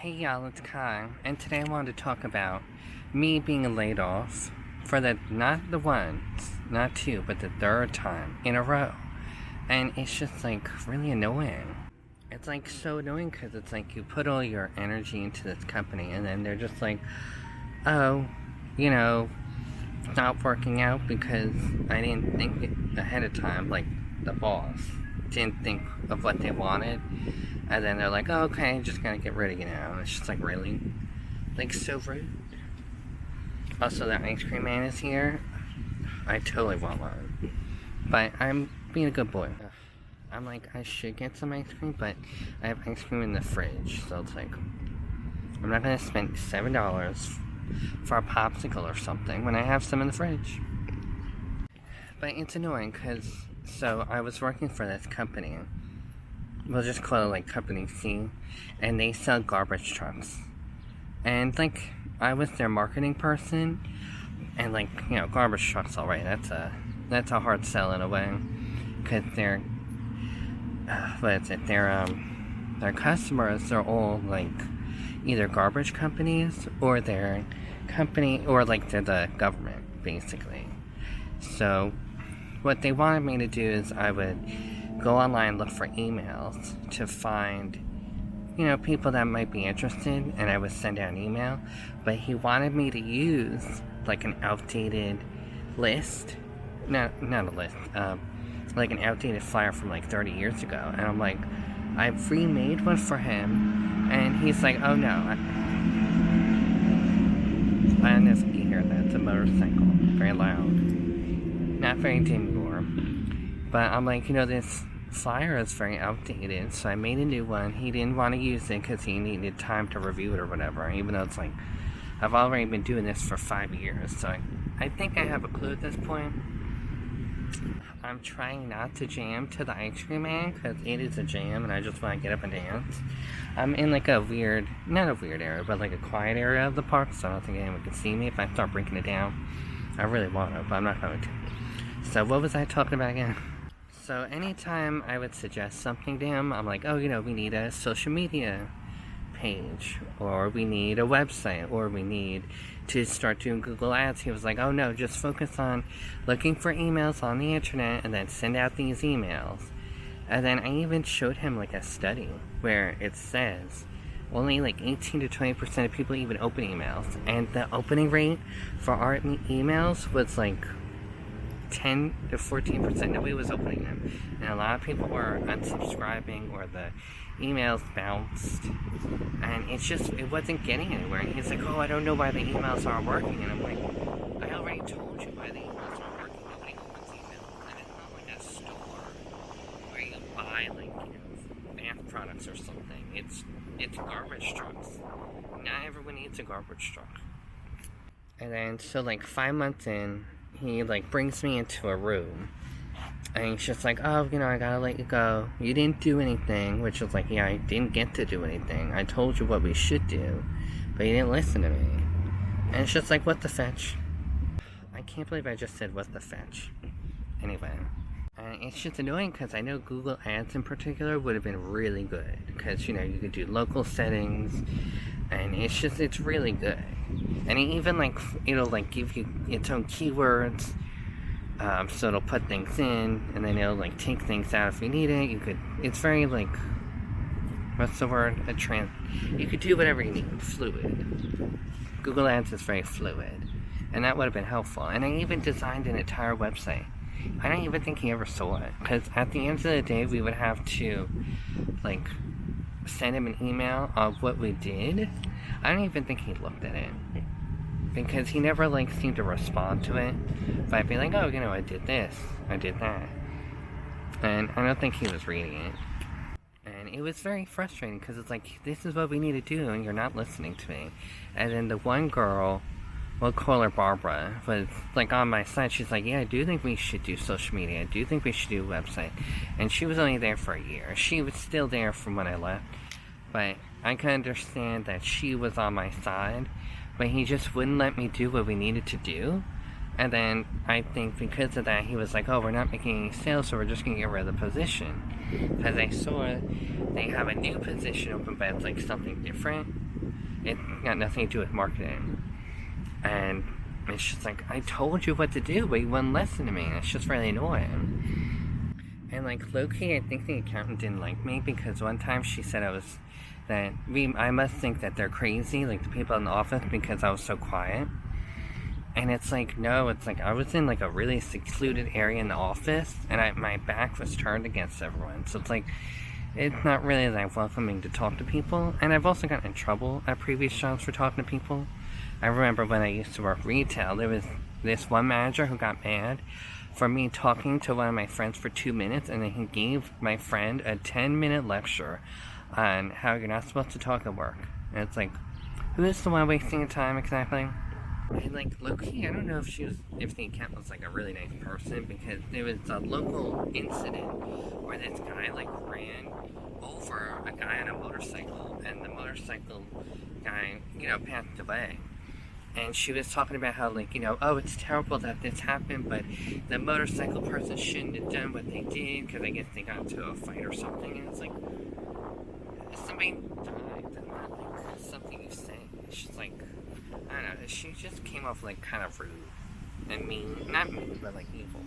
Hey y'all, it's Kai, and today I wanted to talk about me being laid off for not the once, not two, but the third time in a row. And it's just really annoying. It's so annoying because it's you put all your energy into this company and then they're just oh, it's not working out because I didn't think ahead of time, the boss didn't think of what they wanted. And then they're oh, okay, just gonna get rid of you now. And it's just really? So rude. Also, the ice cream man is here. I totally want one. But I'm being a good boy. I'm I should get some ice cream, but I have ice cream in the fridge. So it's I'm not gonna spend $7 for a popsicle or something when I have some in the fridge. But it's annoying because, so I was working for this company. We'll just call it Company C, and they sell garbage trucks. And I was their marketing person, and garbage trucks, alright, that's a hard sell in a way, because they're, their customers are all either garbage companies or their company, or they're the government, basically. So what they wanted me to do is I would go online, look for emails to find, people that might be interested, and I would send out an email. But he wanted me to use an outdated list, not a list, an outdated flyer from 30 years ago. And I'm I've remade one for him, and he's oh no. I don't know if you can hear that. It's a motorcycle, very loud, not very demure. But I'm this flyer is very outdated, so I made a new one. He didn't want to use it because he needed time to review it or whatever, even though it's I've already been doing this for 5 years, so I think I have a clue at this point. I'm trying not to jam to the ice cream man because it is a jam and I just want to get up and dance. I'm in a weird, not a weird area, but a quiet area of the park, so I don't think anyone can see me if I start breaking it down. I really want to, but I'm not going to. So what was I talking about again? So anytime I would suggest something to him, I'm oh, we need a social media page, or we need a website, or we need to start doing Google Ads. He was oh no, just focus on looking for emails on the internet and then send out these emails. And then I even showed him a study where it says only 18 to 20% of people even open emails, and the opening rate for our emails was 10 to 14%. Nobody was opening them, and a lot of people were unsubscribing, or the emails bounced, and it wasn't getting anywhere. And he's oh, I don't know why the emails aren't working. And I'm I already told you why the emails aren't working. Nobody opens emails, and it's not a store where you buy bath products or something. It's garbage trucks. Not everyone needs a garbage truck. And then so 5 months in, he brings me into a room, and he's just oh, I gotta let you go. You didn't do anything, which was yeah, I didn't get to do anything. I told you what we should do, but you didn't listen to me. And it's just what the fetch? I can't believe I just said what the fetch. Anyway, and it's just annoying because I know Google Ads in particular would have been really good, because you could do local settings, and it's really good. And it even it'll give you its own keywords, so it'll put things in, and then it'll take things out if you need it. It's very what's the word? You could do whatever you need. Fluid. Google Ads is very fluid, and that would have been helpful. And I even designed an entire website. I don't even think he ever saw it, because at the end of the day, we would have to send him an email of what we did. I don't even think he looked at it, because he never seemed to respond to it. But I'd be oh, I did this, I did that, and I don't think he was reading it. And it was very frustrating because it's this is what we need to do, and you're not listening to me. And then the one girl, we'll call her Barbara, was on my side. She's yeah, I do think we should do social media. I do think we should do a website. And she was only there for a year. She was still there from when I left. But I can understand that she was on my side, but he just wouldn't let me do what we needed to do. And then I think because of that, he was oh, we're not making any sales, so we're just going to get rid of the position. Because I saw they have a new position open, but it's something different. It got nothing to do with marketing. And it's just like, I told you what to do, but you wouldn't listen to me. It's just really annoying. And like, low-key, I think the accountant didn't like me because one time she said I must think that they're crazy, like the people in the office, because I was so quiet. And it's like, no, it's like I was in like a really secluded area in the office, and my back was turned against everyone. So it's like, it's not really that welcoming to talk to people. And I've also gotten in trouble at previous jobs for talking to people. I remember when I used to work retail, there was this one manager who got mad for me talking to one of my friends for 2 minutes, and then he gave my friend a 10-minute lecture on how you're not supposed to talk at work. And it's like, who is the one wasting your time exactly? And like, low-key, I don't know if the accountant was like a really nice person, because there was a local incident where this guy like ran over a guy on a motorcycle, and the motorcycle guy, passed away. And she was talking about how, like, oh, it's terrible that this happened, but the motorcycle person shouldn't have done what they did, because I guess they got into a fight or something. And it's like, somebody died. That's not like something you say. It's just like, I don't know. She just came off like kind of rude and mean. Not mean, but like evil.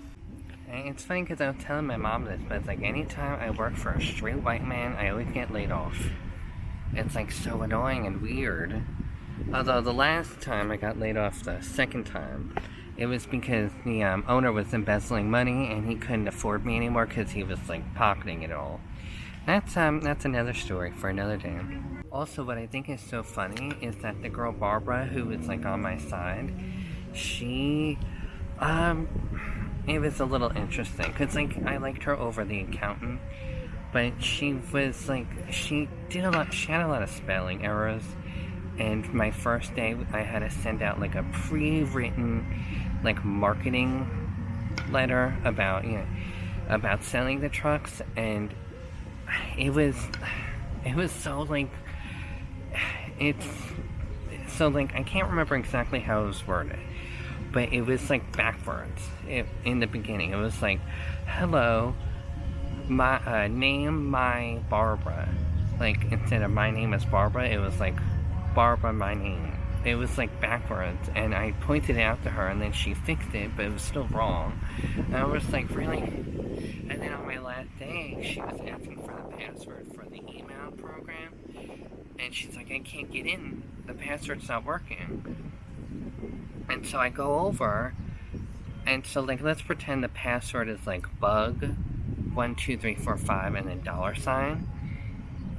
And it's funny because I was telling my mom this, but it's like anytime I work for a straight white man, I always get laid off. It's like so annoying and weird. Although the last time I got laid off, the second time, it was because the owner was embezzling money and he couldn't afford me anymore because he was like pocketing it all. That's another story for another day. Also, what I think is so funny is that the girl Barbara, who was like on my side, she, it was a little interesting because like I liked her over the accountant, but she was like, she had a lot of spelling errors. And my first day, I had to send out like a pre-written like marketing letter about selling the trucks, and it was so like, I can't remember exactly how it was worded, but it was like backwards. In the beginning, it was like, hello, my name my Barbara. Like instead of my name is Barbara, it was like Barbara my name. It was like backwards, and I pointed it out to her, and then she fixed it, but it was still wrong. And I was like, really? And then on my last day, she was asking for the password for the email program, and she's like, I can't get in, the password's not working. And so I go over, and so like, let's pretend the password is like bug12345 and then $.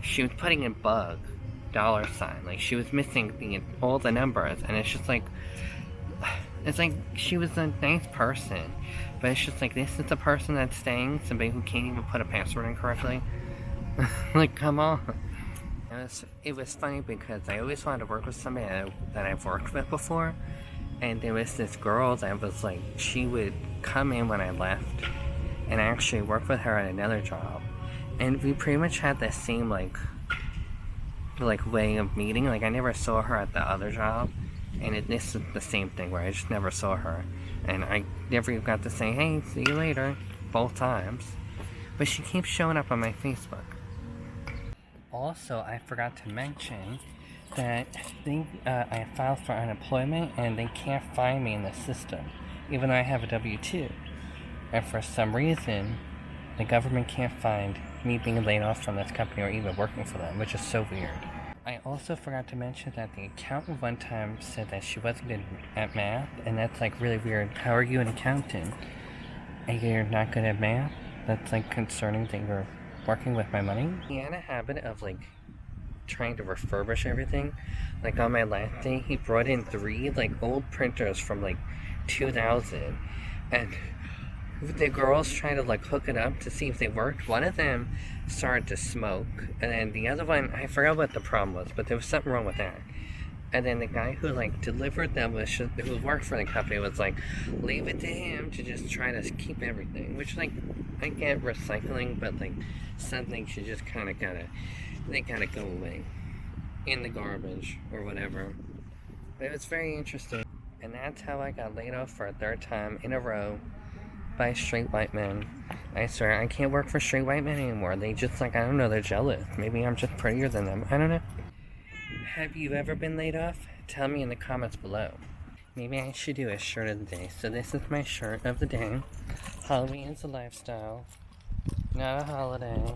She was putting in bug $, like she was missing all the numbers, and it's just like, it's like she was a nice person, but it's just like, this is the person that's staying, somebody who can't even put a password in correctly. Like, come on. It was funny because I always wanted to work with somebody that I've worked with before, and there was this girl that was like, she would come in when I left, and I actually worked with her at another job, and we pretty much had the same like way of meeting. Like I never saw her at the other job, and this is the same thing where I just never saw her, and I never even got to say, hey, see you later, both times. But she keeps showing up on my Facebook. Also, I forgot to mention that I filed for unemployment, and they can't find me in the system, even though I have a W-2. And for some reason, the government can't find me being laid off from this company or even working for them, which is so weird. I also forgot to mention that the accountant one time said that she wasn't good at math, and that's like really weird. How are you an accountant and you're not good at math? That's like concerning that you're working with my money. He had a habit of like trying to refurbish everything. Like on my last day, he brought in 3 like old printers from like 2000, and the girls tried to like hook it up to see if they worked. One of them started to smoke, and then the other one, I forgot what the problem was, but there was something wrong with that. And then the guy who like delivered them who worked for the company was like, leave it to him to just try to keep everything. Which like, I get recycling, but like some things you just kind of gotta go away in the garbage or whatever. But it was very interesting, and that's how I got laid off for a 3rd time in a row by straight white men. I swear, I can't work for straight white men anymore. They just like, I don't know, they're jealous. Maybe I'm just prettier than them. I don't know. Have you ever been laid off? Tell me in the comments below. Maybe I should do a shirt of the day. So this is my shirt of the day. Halloween is a lifestyle, not a holiday.